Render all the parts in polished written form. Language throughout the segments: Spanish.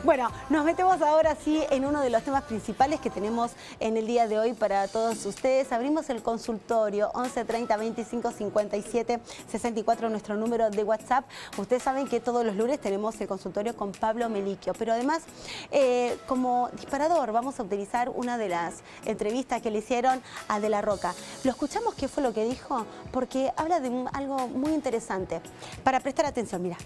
Bueno, nos metemos ahora sí en uno de los temas principales que tenemos en el día de hoy para todos ustedes. Abrimos el consultorio 11 30 25 57 64, nuestro número de WhatsApp. Ustedes saben que todos los lunes tenemos el consultorio con Pablo Melicchio, pero además como disparador vamos a utilizar una de las entrevistas que le hicieron a De la Roca. ¿Lo escuchamos qué fue lo que dijo? Porque habla de algo muy interesante. Para prestar atención, mira.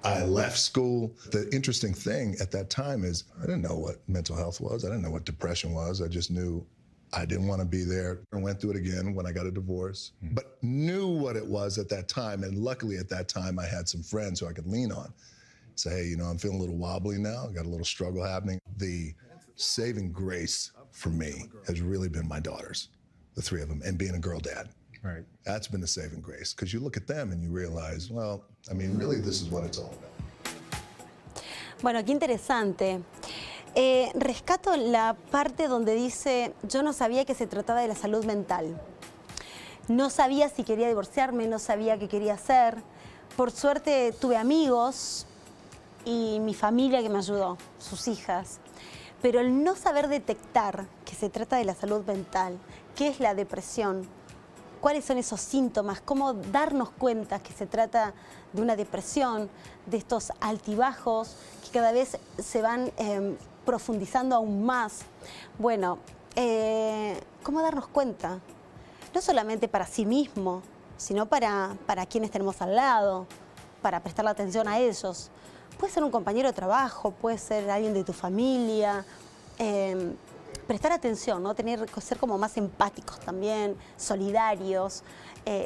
I left school. The interesting thing at that time is I didn't know what mental health was. I didn't know what depression was. I just knew I didn't want to be there. I went through it again when I got a divorce, but knew what it was at that time. And luckily at that time, I had some friends who I could lean on. Say, hey, you know, I'm feeling a little wobbly now. I got a little struggle happening. The saving grace for me has really been my daughters, the three of them, and being a girl dad. Right. That's been the saving grace, because you look at them and you realize, well, I mean, really, this is what it's all about. Bueno, qué interesante. Rescato la parte donde dice, yo no sabía que se trataba de la salud mental. No sabía si quería divorciarme, no sabía qué quería hacer. Por suerte tuve amigos y mi familia que me ayudó, sus hijas. Pero el no saber detectar que se trata de la salud mental, qué es la depresión, cuáles son esos síntomas, cómo darnos cuenta que se trata de una depresión, de estos altibajos que cada vez se van profundizando aún más. Bueno, cómo darnos cuenta, no solamente para sí mismo, sino para quienes tenemos al lado, para prestarle atención a ellos. Puede ser un compañero de trabajo, puede ser alguien de tu familia. Prestar atención, ¿no? Ser como más empáticos también, solidarios,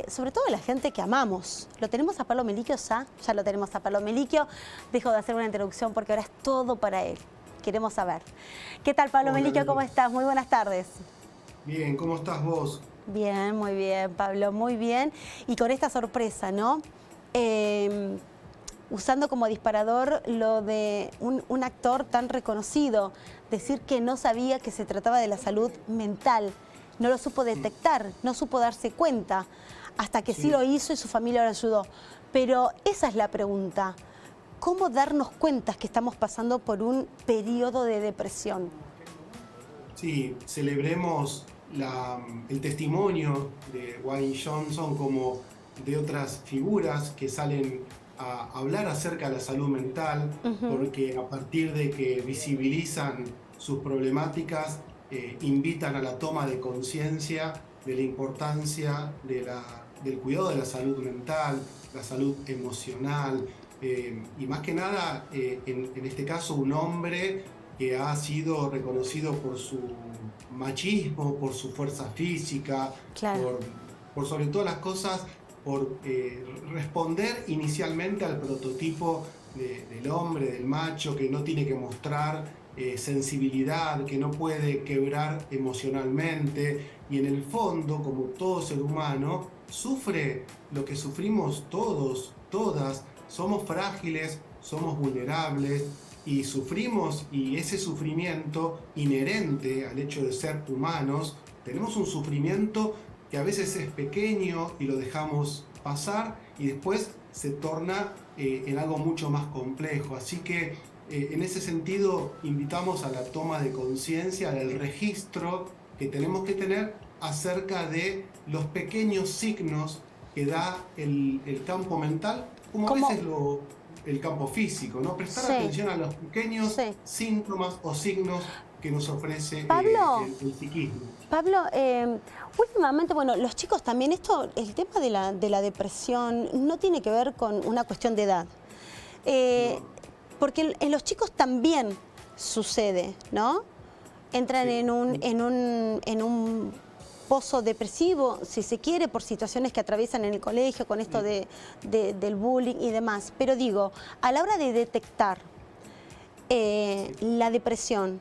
sobre todo la gente que amamos. ¿Lo tenemos a Pablo Melicchio ya lo tenemos a Pablo Melicchio. Dejo de hacer una introducción porque ahora es todo para él. Queremos saber. ¿Qué tal, Pablo Melicchio? ¿Cómo estás? Muy buenas tardes. Bien, ¿cómo estás vos? Bien, muy bien, Pablo, muy bien. Y con esta sorpresa, ¿no? Usando como disparador lo de un actor tan reconocido, decir que no sabía que se trataba de la salud mental, no lo supo detectar, no supo darse cuenta, hasta que sí lo hizo y su familia lo ayudó. Pero esa es la pregunta, ¿cómo darnos cuenta que estamos pasando por un periodo de depresión? Sí, celebremos el testimonio de Dwayne Johnson como de otras figuras que salen a hablar acerca de la salud mental, porque a partir de que visibilizan sus problemáticas, invitan a la toma de conciencia de la importancia del cuidado de la salud mental, la salud emocional, y más que nada, en este caso, un hombre que ha sido reconocido por su machismo, por su fuerza física, claro, por sobre todas las cosas, por responder inicialmente al prototipo del hombre, del macho, que no tiene que mostrar sensibilidad, que no puede quebrar emocionalmente, y en el fondo, como todo ser humano, sufre lo que sufrimos todos, todas. Somos frágiles, somos vulnerables y sufrimos, y ese sufrimiento inherente al hecho de ser humanos, tenemos un sufrimiento que a veces es pequeño y lo dejamos pasar y después se torna en algo mucho más complejo. Así que en ese sentido invitamos a la toma de conciencia, del registro que tenemos que tener acerca de los pequeños signos que da el campo mental, como a veces el campo físico, ¿no? Prestar atención a los pequeños síntomas o signos que nos ofrece Pablo, el psiquismo. Pablo, últimamente, bueno, los chicos también, el tema de la depresión no tiene que ver con una cuestión de edad. Porque en los chicos también sucede, ¿no? Entran en un pozo depresivo, si se quiere, por situaciones que atraviesan en el colegio, con esto del bullying y demás. Pero digo, a la hora de detectar la depresión,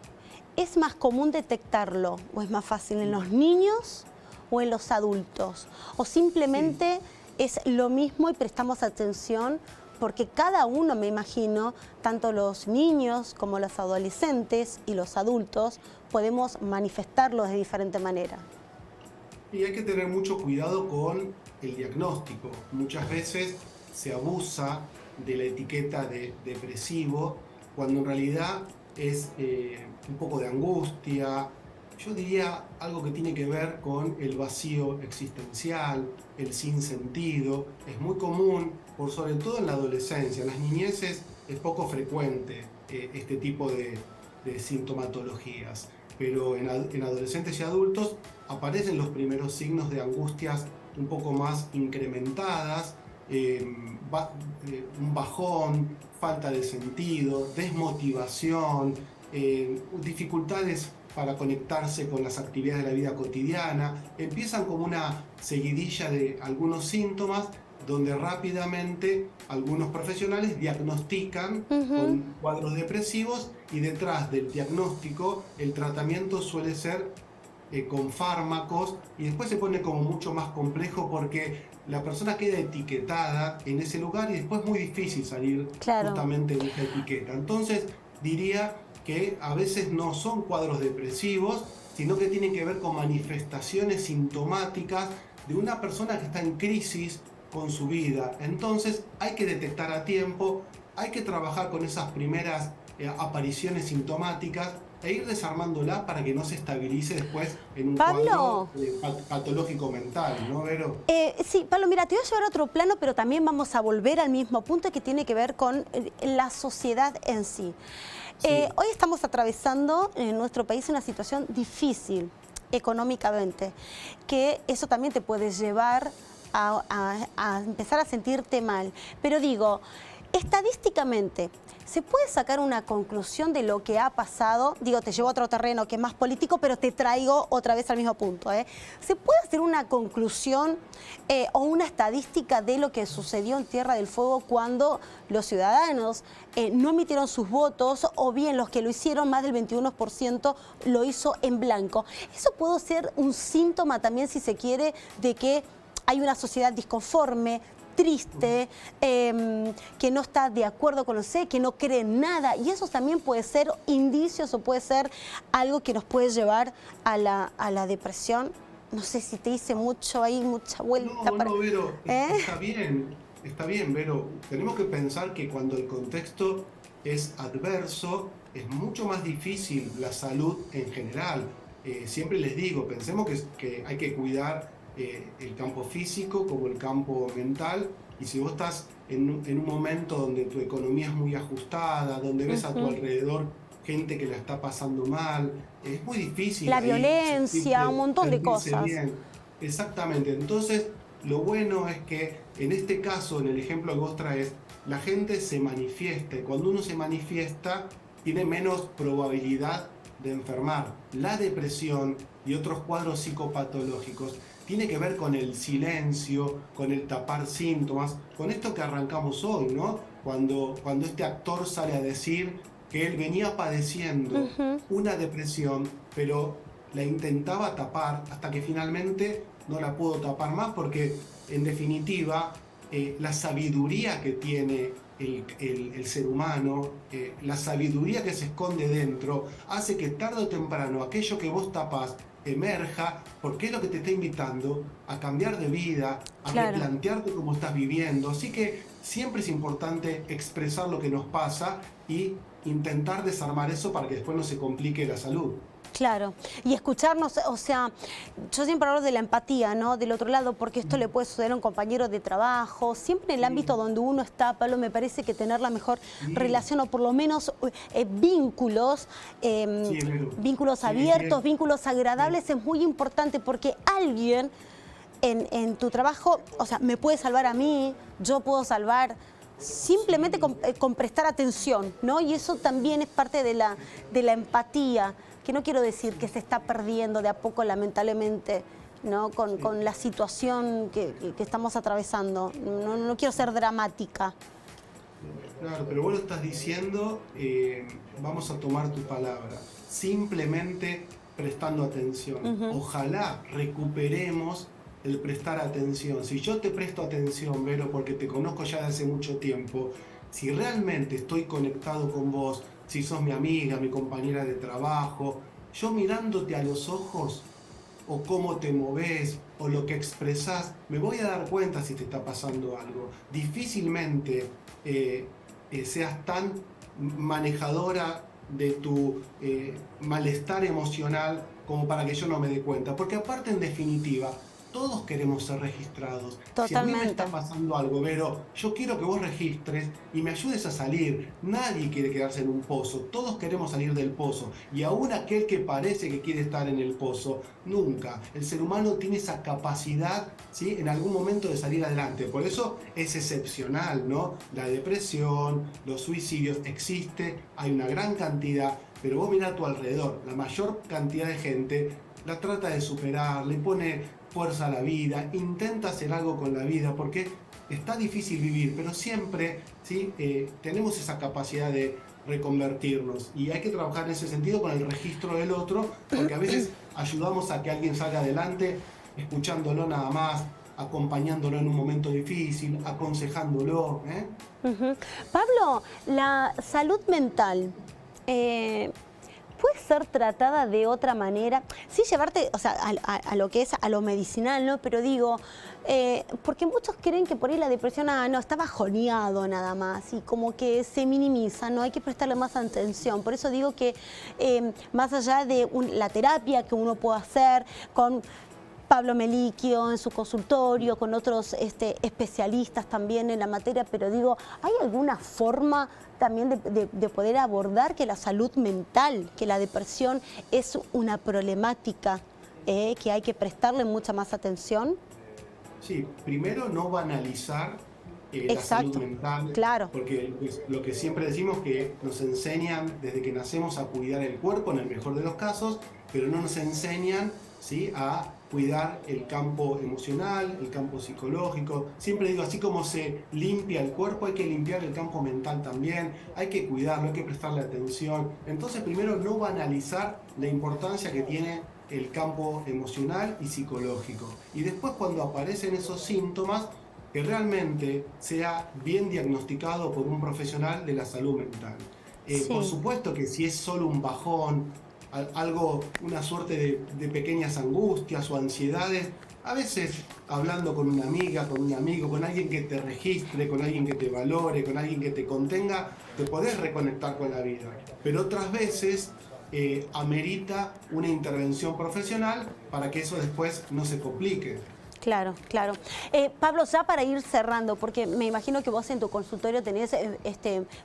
¿es más común detectarlo o es más fácil en los niños o en los adultos? ¿O simplemente es lo mismo y prestamos atención? Porque cada uno, me imagino, tanto los niños como los adolescentes y los adultos, podemos manifestarlo de diferente manera. Y hay que tener mucho cuidado con el diagnóstico. Muchas veces se abusa de la etiqueta de depresivo cuando en realidad es un poco de angustia. Yo diría algo que tiene que ver con el vacío existencial, el sinsentido. Es muy común, sobre todo en la adolescencia. En las niñeces es poco frecuente este tipo de sintomatologías, pero en adolescentes y adultos aparecen los primeros signos de angustias un poco más incrementadas, un bajón, falta de sentido, desmotivación, dificultades para conectarse con las actividades de la vida cotidiana. Empiezan como una seguidilla de algunos síntomas donde rápidamente algunos profesionales diagnostican con cuadros depresivos, y detrás del diagnóstico el tratamiento suele ser con fármacos, y después se pone como mucho más complejo porque la persona queda etiquetada en ese lugar y después es muy difícil salir justamente de esa etiqueta. Entonces diría que a veces no son cuadros depresivos, sino que tienen que ver con manifestaciones sintomáticas de una persona que está en crisis con su vida. Entonces hay que detectar a tiempo, hay que trabajar con esas primeras apariciones sintomáticas e ir desarmándola para que no se estabilice después en un cuadro patológico mental, ¿no, Vero? Sí, Pablo, mira, te voy a llevar a otro plano, pero también vamos a volver al mismo punto que tiene que ver con la sociedad en sí. Sí. Hoy estamos atravesando en nuestro país una situación difícil económicamente, que eso también te puede llevar a empezar a sentirte mal. Pero digo, estadísticamente, ¿se puede sacar una conclusión de lo que ha pasado? Digo, te llevo a otro terreno que es más político, pero te traigo otra vez al mismo punto. ¿Se puede hacer una conclusión o una estadística de lo que sucedió en Tierra del Fuego cuando los ciudadanos no emitieron sus votos, o bien los que lo hicieron, más del 21% lo hizo en blanco? Eso puede ser un síntoma también, si se quiere, de que hay una sociedad disconforme, triste, que no está de acuerdo con lo que no cree en nada, y eso también puede ser indicios o puede ser algo que nos puede llevar a la depresión. No sé si te hice mucho ahí, mucha vuelta. No, Vero, está bien, Vero. Tenemos que pensar que cuando el contexto es adverso, es mucho más difícil la salud en general. Siempre les digo, pensemos que hay que cuidar el campo físico como el campo mental, y si vos estás en un momento donde tu economía es muy ajustada, donde ves a tu alrededor gente que la está pasando mal, es muy difícil. La violencia, un montón de cosas. Bien. Exactamente. Entonces, lo bueno es que en este caso, en el ejemplo que vos traes, la gente se manifiesta, y cuando uno se manifiesta, tiene menos probabilidad de enfermar. La depresión y otros cuadros psicopatológicos tiene que ver con el silencio, con el tapar síntomas, con esto que arrancamos hoy, ¿no? Cuando este actor sale a decir que él venía padeciendo una depresión, pero la intentaba tapar hasta que finalmente no la pudo tapar más, porque en definitiva la sabiduría que tiene el ser humano, la sabiduría que se esconde dentro, hace que tarde o temprano aquello que vos tapás emerja, porque es lo que te está invitando a cambiar de vida, a replantearte cómo estás viviendo. Así que siempre es importante expresar lo que nos pasa y intentar desarmar eso para que después no se complique la salud. Claro, y escucharnos, o sea, yo siempre hablo de la empatía, ¿no? Del otro lado, porque esto le puede suceder a un compañero de trabajo, siempre en el ámbito donde uno está, Pablo, me parece que tener la mejor relación, o por lo menos vínculos, vínculos abiertos, vínculos agradables, es muy importante, porque alguien en tu trabajo, o sea, me puede salvar a mí, yo puedo salvar simplemente con prestar atención, ¿no? Y eso también es parte de la empatía, que no quiero decir que se está perdiendo de a poco, lamentablemente, ¿no? Con la situación que estamos atravesando. No quiero ser dramática. Claro, pero vos lo estás diciendo, vamos a tomar tu palabra, simplemente prestando atención. Ojalá recuperemos el prestar atención. Si yo te presto atención, Vero, porque te conozco ya de hace mucho tiempo, si realmente estoy conectado con vos, si sos mi amiga, mi compañera de trabajo, yo mirándote a los ojos, o cómo te movés, o lo que expresás, me voy a dar cuenta si te está pasando algo. Difícilmente seas tan manejadora de tu malestar emocional como para que yo no me dé cuenta. Porque aparte, en definitiva, todos queremos ser registrados. Si a mí me está pasando algo, Vero, yo quiero que vos registres y me ayudes a salir. Nadie quiere quedarse en un pozo. Todos queremos salir del pozo. Y aún aquel que parece que quiere estar en el pozo, nunca. El ser humano tiene esa capacidad, ¿sí?, en algún momento de salir adelante. Por eso es excepcional, ¿no? La depresión, los suicidios, existe, hay una gran cantidad. Pero vos mirá a tu alrededor, la mayor cantidad de gente la trata de superar, le pone fuerza a la vida, intenta hacer algo con la vida, porque está difícil vivir, pero siempre, ¿sí?, tenemos esa capacidad de reconvertirnos, y hay que trabajar en ese sentido con el registro del otro, porque a veces ayudamos a que alguien salga adelante escuchándolo nada más, acompañándolo en un momento difícil, aconsejándolo. Pablo, la salud mental puede ser tratada de otra manera, sí llevarte, o sea, a lo que es, a lo medicinal, ¿no? Pero digo, porque muchos creen que por ahí la depresión, no, está bajoneado nada más, y como que se minimiza, ¿no? Hay que prestarle más atención. Por eso digo que más allá de la terapia que uno puede hacer con Pablo Melicchio en su consultorio, con otros especialistas también en la materia, pero digo, ¿hay alguna forma también de poder abordar que la salud mental, que la depresión es una problemática que hay que prestarle mucha más atención? Sí, primero no banalizar la salud mental, claro. Porque lo que siempre decimos, que nos enseñan desde que nacemos a cuidar el cuerpo en el mejor de los casos, pero no nos enseñan, ¿sí?, a cuidar el campo emocional, el campo psicológico. Siempre digo, así como se limpia el cuerpo, hay que limpiar el campo mental también, hay que cuidarlo, hay que prestarle atención. Entonces, primero, no banalizar la importancia que tiene el campo emocional y psicológico. Y después, cuando aparecen esos síntomas, que realmente sea bien diagnosticado por un profesional de la salud mental. Sí. Por supuesto que si es solo un bajón, algo, una suerte de pequeñas angustias o ansiedades, a veces hablando con una amiga, con un amigo, con alguien que te registre, con alguien que te valore, con alguien que te contenga, te podés reconectar con la vida. Pero otras veces amerita una intervención profesional para que eso después no se complique. Claro, claro. Pablo, ya para ir cerrando, porque me imagino que vos en tu consultorio tenés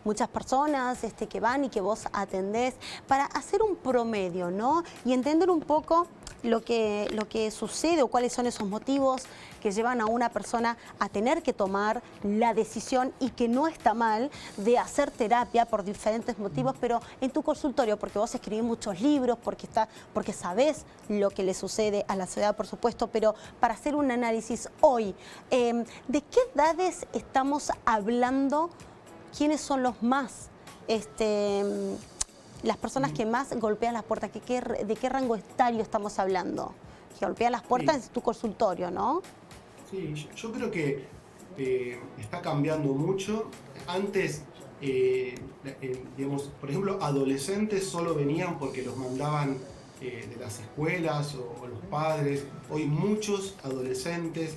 muchas personas que van y que vos atendés, para hacer un promedio, ¿no? Y entender un poco lo que sucede o cuáles son esos motivos que llevan a una persona a tener que tomar la decisión, y que no está mal, de hacer terapia por diferentes motivos, pero en tu consultorio, porque vos escribís muchos libros, porque sabés lo que le sucede a la sociedad, por supuesto, pero para hacer un análisis hoy, ¿de qué edades estamos hablando? ¿Quiénes son los más, las personas que más golpean las puertas? ¿De qué rango etario estamos hablando? Que golpean las puertas en tu consultorio, ¿no? Sí, yo creo que está cambiando mucho. Antes, digamos, por ejemplo, adolescentes solo venían porque los mandaban de las escuelas o los padres. Hoy muchos adolescentes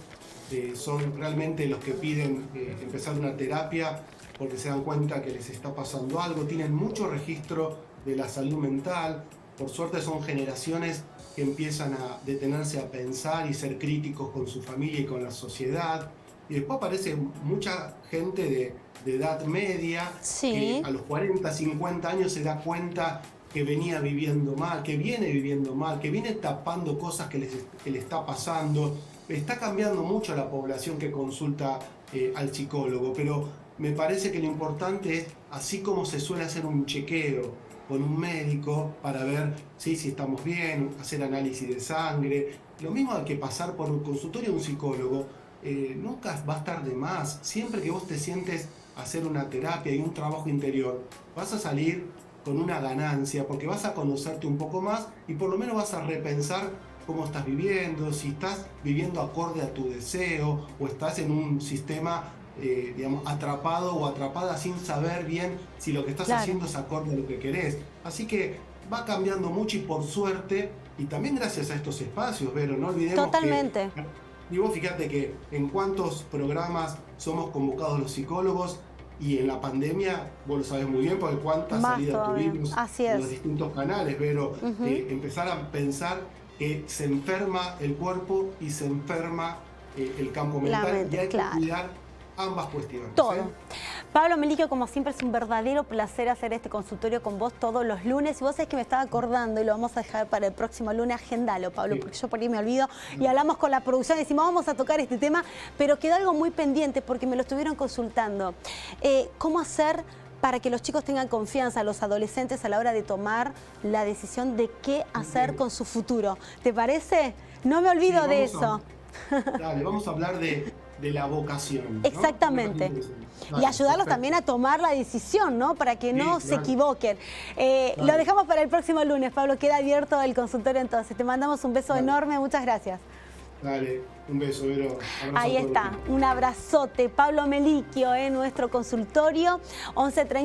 son realmente los que piden empezar una terapia porque se dan cuenta que les está pasando algo, tienen mucho registro de la salud mental. Por suerte son generaciones que empiezan a detenerse a pensar y ser críticos con su familia y con la sociedad. Y después aparece mucha gente de edad media, que a los 40, 50 años se da cuenta que venía viviendo mal, que viene viviendo mal, que viene tapando cosas que le está pasando. Está cambiando mucho la población que consulta al psicólogo, pero me parece que lo importante es, así como se suele hacer un chequeo con un médico para ver si estamos bien, hacer análisis de sangre, lo mismo hay que pasar por un consultorio de un psicólogo. Nunca va a estar de más. Siempre que vos te sientes a hacer una terapia y un trabajo interior, vas a salir con una ganancia, porque vas a conocerte un poco más y por lo menos vas a repensar cómo estás viviendo, si estás viviendo acorde a tu deseo o estás en un sistema digamos, atrapado o atrapada sin saber bien si lo que estás haciendo es acorde a lo que querés. Así que va cambiando mucho, y por suerte, y también gracias a estos espacios, Vero, no olvidemos que, y vos fíjate que en cuántos programas somos convocados los psicólogos, y en la pandemia, vos lo sabés muy bien, porque cuántas Más salidas todavía. tuvimos Así en es. los distintos canales, pero empezar a pensar que se enferma el cuerpo y se enferma el campo mental, mente, y hay claro. que cuidar ambas cuestiones. Todo. ¿eh? Pablo Melicchio, como siempre, es un verdadero placer hacer este consultorio con vos todos los lunes. Y vos sabés que me estaba acordando y lo vamos a dejar para el próximo lunes. Agéndalo, Pablo, porque yo por ahí me olvido. Y hablamos con la producción y decimos, vamos a tocar este tema, pero quedó algo muy pendiente porque me lo estuvieron consultando. ¿Cómo hacer para que los chicos tengan confianza, los adolescentes, a la hora de tomar la decisión de qué hacer con su futuro? ¿Te parece? No me olvido de eso. Dale, vamos a hablar de la vocación, ¿no? Exactamente. Y ayudarlos también a tomar la decisión, ¿no? Para que no se equivoquen. Lo dejamos para el próximo lunes, Pablo. Queda abierto el consultorio entonces. Te mandamos un beso enorme. Muchas gracias. Dale, un beso, Vero. Abrazo Ahí a todo el está, equipo. un abrazote. Pablo Melicchio en nuestro consultorio, 11:30.